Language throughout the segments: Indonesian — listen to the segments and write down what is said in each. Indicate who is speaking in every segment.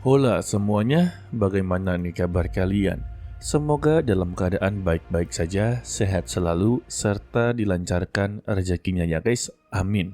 Speaker 1: Hola semuanya, bagaimana nih kabar kalian? Semoga dalam keadaan baik-baik saja, sehat selalu, serta dilancarkan rezekinya ya guys, amin.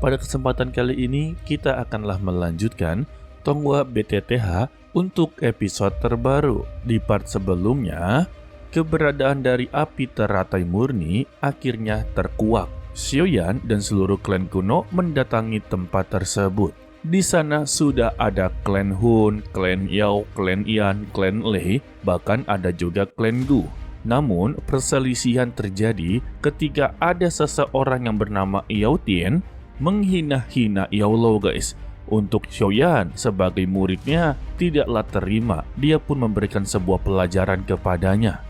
Speaker 1: Pada kesempatan kali ini, kita akanlah melanjutkan Tonghua BTTH untuk episode terbaru. Di part sebelumnya, keberadaan dari api teratai murni akhirnya terkuak. Xiaoyan dan seluruh klan kuno mendatangi tempat tersebut. Di sana sudah ada klan Hun, klan Yao, klan Yan, klan Lei, bahkan ada juga klan Gu. Namun, perselisihan terjadi ketika ada seseorang yang bernama Yao Tian menghina-hina Yao Lo guys. Untuk Xiaoyan sebagai muridnya tidaklah terima, dia pun memberikan sebuah pelajaran kepadanya.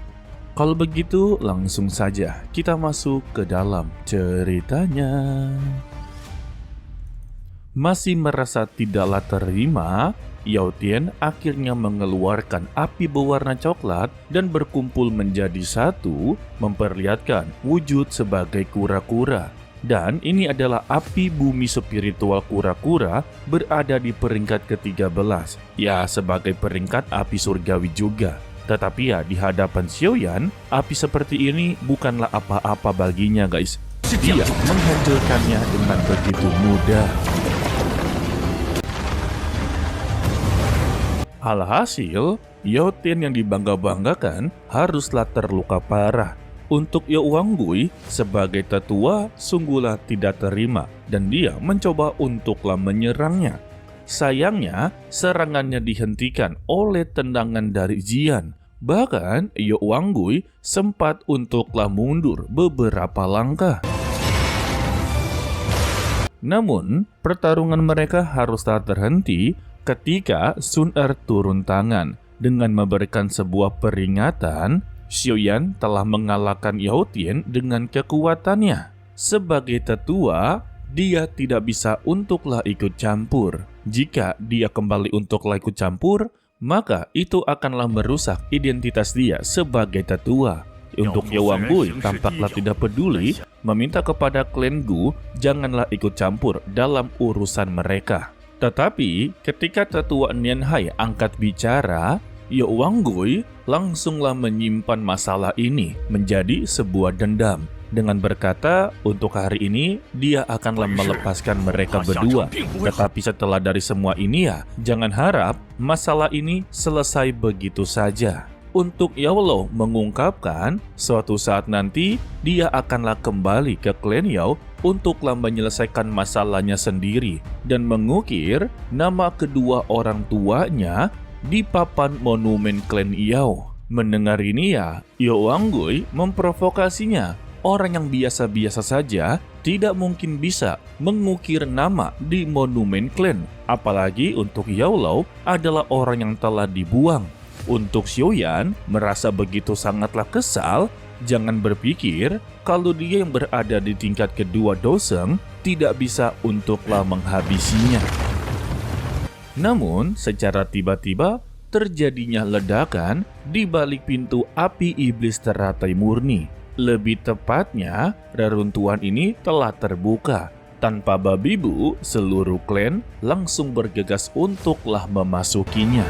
Speaker 1: Kalau begitu, langsung saja kita masuk ke dalam ceritanya. Masih merasa tidaklah terima, Yao Tian akhirnya mengeluarkan api berwarna coklat dan berkumpul menjadi satu, memperlihatkan wujud sebagai kura-kura. Dan ini adalah api bumi spiritual kura-kura berada di peringkat ke-13. Ya, sebagai peringkat api surgawi juga. Tetapi ya, di hadapan Xiaoyan, api seperti ini bukanlah apa-apa baginya guys. Dia menghancurkannya dengan begitu mudah. Alhasil, Yao Tian yang dibangga-banggakan haruslah terluka parah. Untuk Yao Wanggui sebagai tetua sungguhlah tidak terima dan dia mencoba untuklah menyerangnya. Sayangnya, serangannya dihentikan oleh tendangan dari Jian. Bahkan, Yao Wanggui sempat untuklah mundur beberapa langkah. Namun, pertarungan mereka haruslah terhenti ketika Sun Er turun tangan dengan memberikan sebuah peringatan. Xiaoyan telah mengalahkan Yao Tian dengan kekuatannya. Sebagai tetua, dia tidak bisa untuklah ikut campur. Jika dia kembali untuklah ikut campur, maka itu akanlah merusak identitas dia sebagai tetua. Untuk Yao Wanggui tampaklah tidak peduli, meminta kepada klan Gu janganlah ikut campur dalam urusan mereka. Tetapi ketika tetua Nianhai angkat bicara, Yao Wanggui langsunglah menyimpan masalah ini menjadi sebuah dendam. Dengan berkata, untuk hari ini dia akanlah melepaskan mereka berdua. Tetapi setelah dari semua ini ya, jangan harap masalah ini selesai begitu saja. Untuk Yao Lo mengungkapkan, suatu saat nanti dia akanlah kembali ke klan Yao untuklah menyelesaikan masalahnya sendiri dan mengukir nama kedua orang tuanya di papan monumen klan Yao. Mendengar ini ya, Yao Wanggui memprovokasinya. Orang yang biasa-biasa saja tidak mungkin bisa mengukir nama di monumen klan. Apalagi untuk Yao Lo adalah orang yang telah dibuang. Untuk Xiaoyan merasa begitu sangatlah kesal. Jangan berpikir kalau dia yang berada di tingkat kedua Doseng tidak bisa untuklah menghabisinya. Namun, secara tiba-tiba terjadinya ledakan di balik pintu api iblis teratai murni. Lebih tepatnya, reruntuhan ini telah terbuka. Tanpa babi bu, seluruh klan langsung bergegas untuklah memasukinya.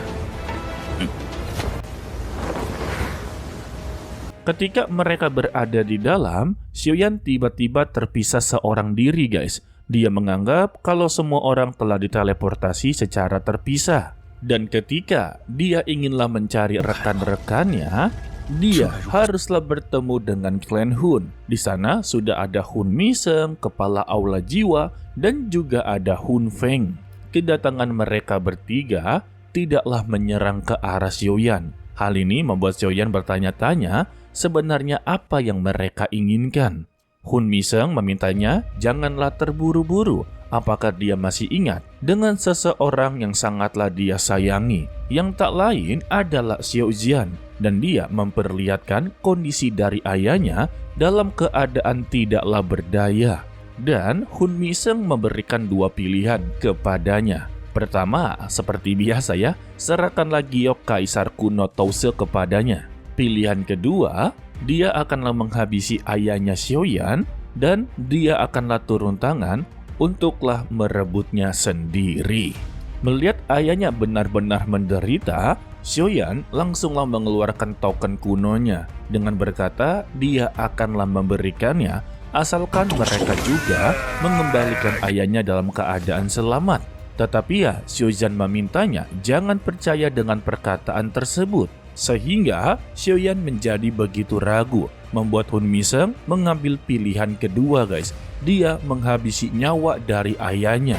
Speaker 1: Ketika mereka berada di dalam, Xiaoyan tiba-tiba terpisah seorang diri guys. Dia menganggap kalau semua orang telah diteleportasi secara terpisah. Dan ketika dia inginlah mencari rekan-rekannya, dia haruslah bertemu dengan klan Hun. Di sana sudah ada Hun Miseng, kepala aula jiwa, dan juga ada Hun Feng. Kedatangan mereka bertiga tidaklah menyerang ke arah Xiaoyan. Hal ini membuat Xiaoyan bertanya-tanya sebenarnya apa yang mereka inginkan. Hun Miseng memintanya janganlah terburu-buru. Apakah dia masih ingat dengan seseorang yang sangatlah dia sayangi, yang tak lain adalah Xiao Jian, dan dia memperlihatkan kondisi dari ayahnya dalam keadaan tidaklah berdaya. Dan Hun Miseng memberikan dua pilihan kepadanya. Pertama, seperti biasa ya, serahkanlah giok kaisar kuno Touse kepadanya. Pilihan kedua, dia akanlah menghabisi ayahnya Xiaoyan dan dia akanlah turun tangan untuklah merebutnya sendiri. Melihat ayahnya benar-benar menderita, Xiaoyan langsunglah mengeluarkan token kunonya dengan berkata dia akanlah memberikannya asalkan mereka juga mengembalikan ayahnya dalam keadaan selamat. Tetapi ya, Xiaoyan memintanya jangan percaya dengan perkataan tersebut. Sehingga Xiaoyan menjadi begitu ragu, membuat Hun Miseng mengambil pilihan kedua guys. Dia menghabisi nyawa dari ayahnya.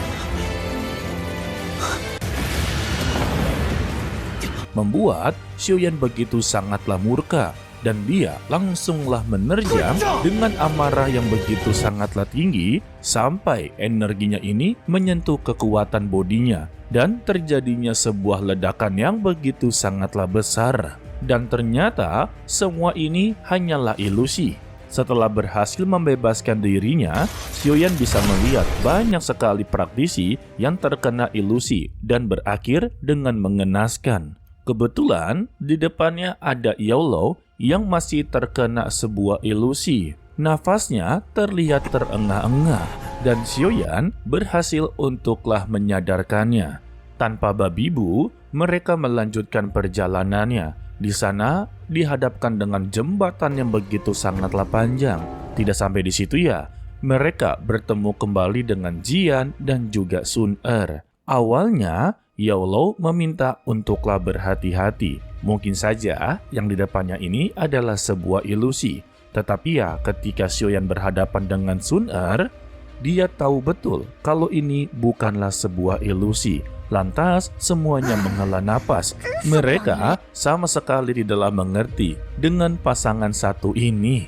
Speaker 1: Membuat Xiaoyan begitu sangatlah murka. Dan dia langsunglah menerjang dengan amarah yang begitu sangatlah tinggi sampai energinya ini menyentuh kekuatan bodinya dan terjadinya sebuah ledakan yang begitu sangatlah besar. Dan ternyata semua ini hanyalah ilusi. Setelah berhasil membebaskan dirinya, Xiaoyan bisa melihat banyak sekali praktisi yang terkena ilusi dan berakhir dengan mengenaskan. Kebetulan di depannya ada Yaolo yang masih terkena sebuah ilusi. Nafasnya terlihat terengah-engah dan Xiaoyan berhasil untuklah menyadarkannya. Tanpa babi bu, mereka melanjutkan perjalanannya. Di sana dihadapkan dengan jembatan yang begitu sangatlah panjang. Tidak sampai di situ ya, mereka bertemu kembali dengan Jian dan juga Sun Er. Awalnya Yaolo meminta untuklah berhati-hati. Mungkin saja yang di depannya ini adalah sebuah ilusi. Tetapi ya, ketika Xiaoyan berhadapan dengan Sun Er, dia tahu betul kalau ini bukanlah sebuah ilusi. Lantas semuanya menghela napas. Mereka sama sekali tidak mengerti dengan pasangan satu ini.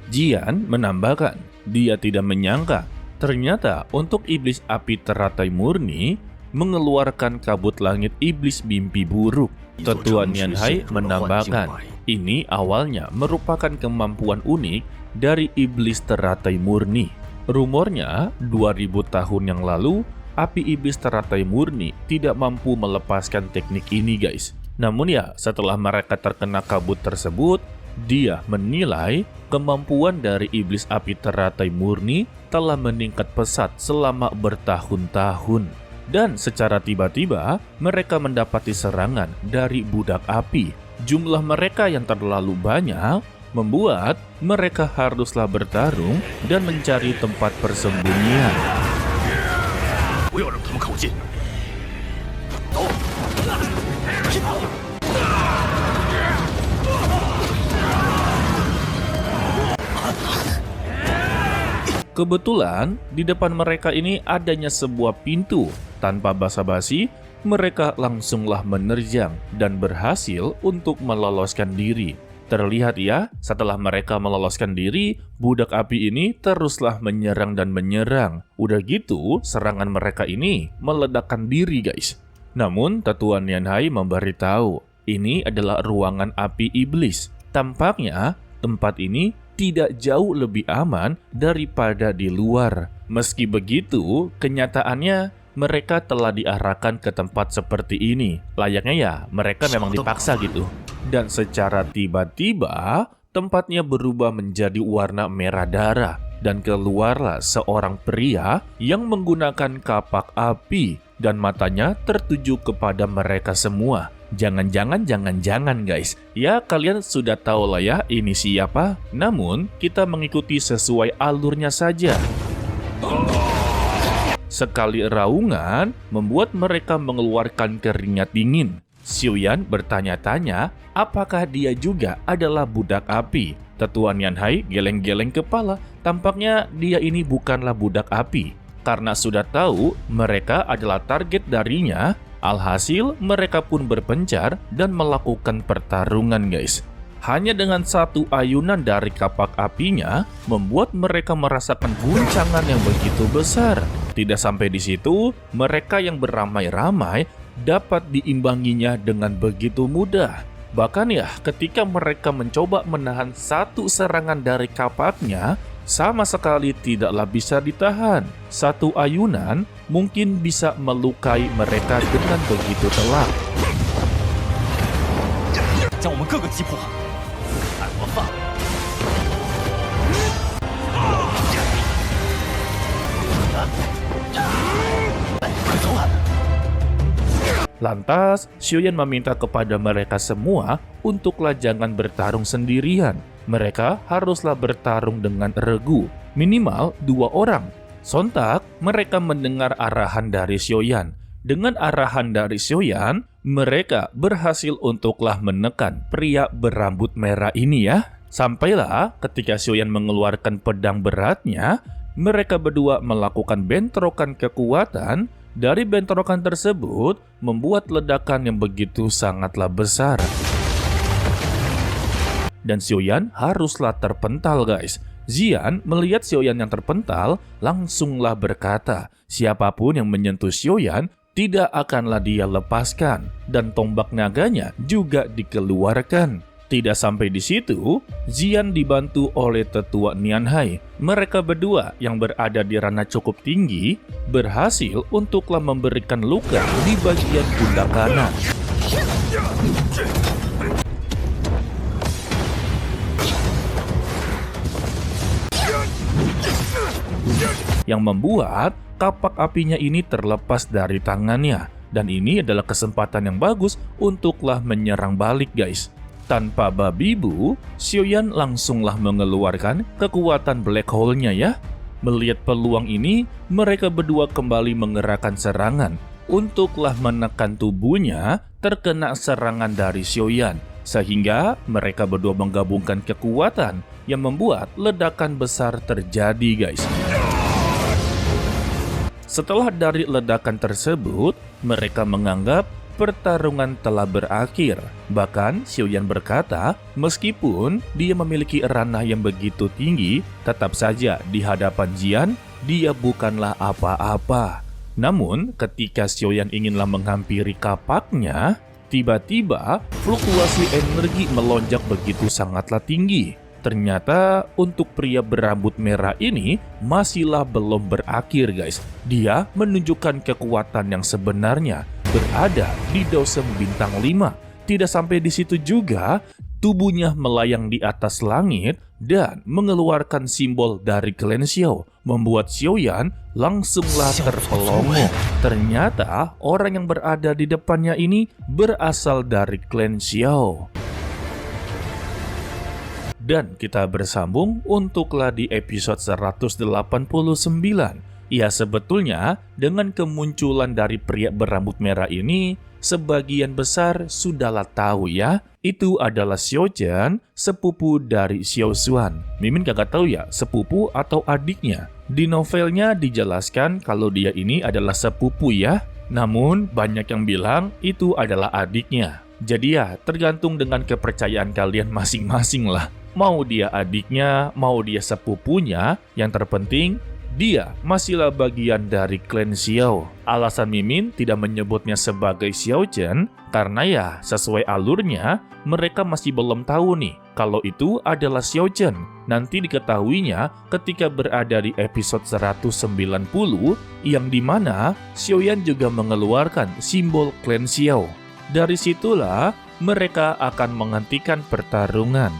Speaker 1: Jian menambahkan, dia tidak menyangka ternyata untuk iblis api teratai murni mengeluarkan kabut langit iblis mimpi buruk. Tetua Nian Hai menambahkan, ini awalnya merupakan kemampuan unik dari iblis teratai murni. Rumornya, 2000 tahun yang lalu, api iblis teratai murni tidak mampu melepaskan teknik ini guys. Namun ya, setelah mereka terkena kabut tersebut, dia menilai kemampuan dari iblis api teratai murni telah meningkat pesat selama bertahun-tahun. Dan secara tiba-tiba, mereka mendapati serangan dari budak api. Jumlah mereka yang terlalu banyak membuat mereka haruslah bertarung dan mencari tempat persembunyian. Kebetulan di depan mereka ini adanya sebuah pintu. Tanpa basa-basi, mereka langsunglah menerjang dan berhasil untuk meloloskan diri. Terlihat ya, setelah mereka meloloskan diri, budak api ini teruslah menyerang dan menyerang. Udah gitu, serangan mereka ini meledakkan diri guys. Namun, Tetua Nian Hai memberitahu, ini adalah ruangan api iblis. Tampaknya, tempat ini tidak jauh lebih aman daripada di luar. Meski begitu, kenyataannya mereka telah diarahkan ke tempat seperti ini. Layaknya ya, mereka memang dipaksa gitu. Dan secara tiba-tiba, tempatnya berubah menjadi warna merah darah. Dan keluarlah seorang pria yang menggunakan kapak api. Dan matanya tertuju kepada mereka semua. Jangan-jangan guys. Ya kalian sudah tahu lah ya ini siapa. Namun kita mengikuti sesuai alurnya saja. Sekali raungan membuat mereka mengeluarkan keringat dingin. Xiaoyan bertanya-tanya apakah dia juga adalah budak api. Tetua Nian Hai geleng-geleng kepala. Tampaknya dia ini bukanlah budak api. Karena sudah tahu mereka adalah target darinya. Alhasil mereka pun berpencar dan melakukan pertarungan guys. Hanya dengan satu ayunan dari kapak apinya membuat mereka merasakan guncangan yang begitu besar. Tidak sampai di situ, mereka yang beramai-ramai dapat diimbanginya dengan begitu mudah. Bahkan ya, ketika mereka mencoba menahan satu serangan dari kapaknya, sama sekali tidaklah bisa ditahan. Satu ayunan mungkin bisa melukai mereka dengan begitu telak. Lantas, Xiaoyan meminta kepada mereka semua untuklah jangan bertarung sendirian. Mereka haruslah bertarung dengan regu, minimal 2 orang. Sontak, mereka mendengar arahan dari Xiaoyan. Dengan arahan dari Xiaoyan, mereka berhasil untuklah menekan pria berambut merah ini ya. Sampailah ketika Xiaoyan mengeluarkan pedang beratnya, mereka berdua melakukan bentrokan kekuatan. Dari bentrokan tersebut, membuat ledakan yang begitu sangatlah besar. Dan Xiaoyan haruslah terpental guys. Xian melihat Xiaoyan yang terpental, langsunglah berkata, siapapun yang menyentuh Xiaoyan, tidak akanlah dia lepaskan. Dan tombak naganya juga dikeluarkan. Tidak sampai di situ, Xian dibantu oleh tetua Nianhai. Mereka berdua yang berada di ranah cukup tinggi, berhasil untuklah memberikan luka di bagian pundak kanan. Yang membuat kapak apinya ini terlepas dari tangannya. Dan ini adalah kesempatan yang bagus untuklah menyerang balik guys. Tanpa babi bu, Xiaoyan langsunglah mengeluarkan kekuatan black hole-nya ya. Melihat peluang ini, mereka berdua kembali mengerahkan serangan untuklah menekan tubuhnya terkena serangan dari Xiaoyan. Sehingga mereka berdua menggabungkan kekuatan yang membuat ledakan besar terjadi guys. Setelah dari ledakan tersebut, mereka menganggap pertarungan telah berakhir. Bahkan Xiaoyan berkata, meskipun dia memiliki ranah yang begitu tinggi, tetap saja di hadapan Xian, dia bukanlah apa-apa. Namun, ketika Xiaoyan inginlah menghampiri kapaknya, tiba-tiba fluktuasi energi melonjak begitu sangatlah tinggi. Ternyata untuk pria berambut merah ini masihlah belum berakhir guys. Dia menunjukkan kekuatan yang sebenarnya berada di Dosem bintang 5. Tidak sampai di situ juga, tubuhnya melayang di atas langit dan mengeluarkan simbol dari klan Xiao, membuat Xiaoyan langsunglah terpelongo. Ternyata orang yang berada di depannya ini berasal dari klan Xiao. Dan kita bersambung untuklah di episode 189. Ya sebetulnya dengan kemunculan dari pria berambut merah ini, sebagian besar sudahlah tahu ya, itu adalah Xiao Zhen, sepupu dari Xiao Xuan. Mimin kagak tahu ya, sepupu atau adiknya. Di novelnya dijelaskan kalau dia ini adalah sepupu ya, namun banyak yang bilang itu adalah adiknya. Jadi ya tergantung dengan kepercayaan kalian masing-masing lah. Mau dia adiknya, mau dia sepupunya, yang terpenting dia masihlah bagian dari klan Xiao. Alasan Mimin tidak menyebutnya sebagai Xiao Zhen karena ya sesuai alurnya mereka masih belum tahu nih kalau itu adalah Xiao Zhen. Nanti diketahuinya ketika berada di episode 190 yang dimana Xiaoyan juga mengeluarkan simbol klan Xiao. Dari situlah mereka akan menghentikan pertarungan.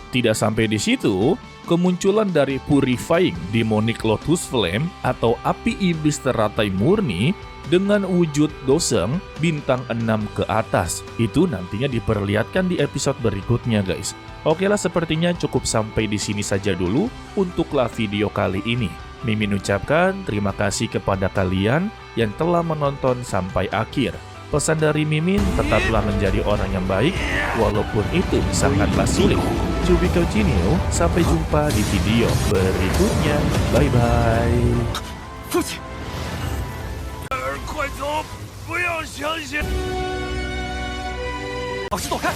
Speaker 1: Tidak sampai di situ, kemunculan dari Purifying Demonic Lotus Flame atau api iblis teratai murni dengan wujud Doseng bintang 6 ke atas. Itu nantinya diperlihatkan di episode berikutnya guys. Oke lah, sepertinya cukup sampai di sini saja dulu untuklah video kali ini. Mimin ucapkan terima kasih kepada kalian yang telah menonton sampai akhir. Pesan dari Mimin, tetaplah menjadi orang yang baik walaupun itu sangatlah sulit. To be continue, sampai jumpa di video berikutnya. Bye bye.
Speaker 2: 父亲，儿快走，不要相信。老师躲开！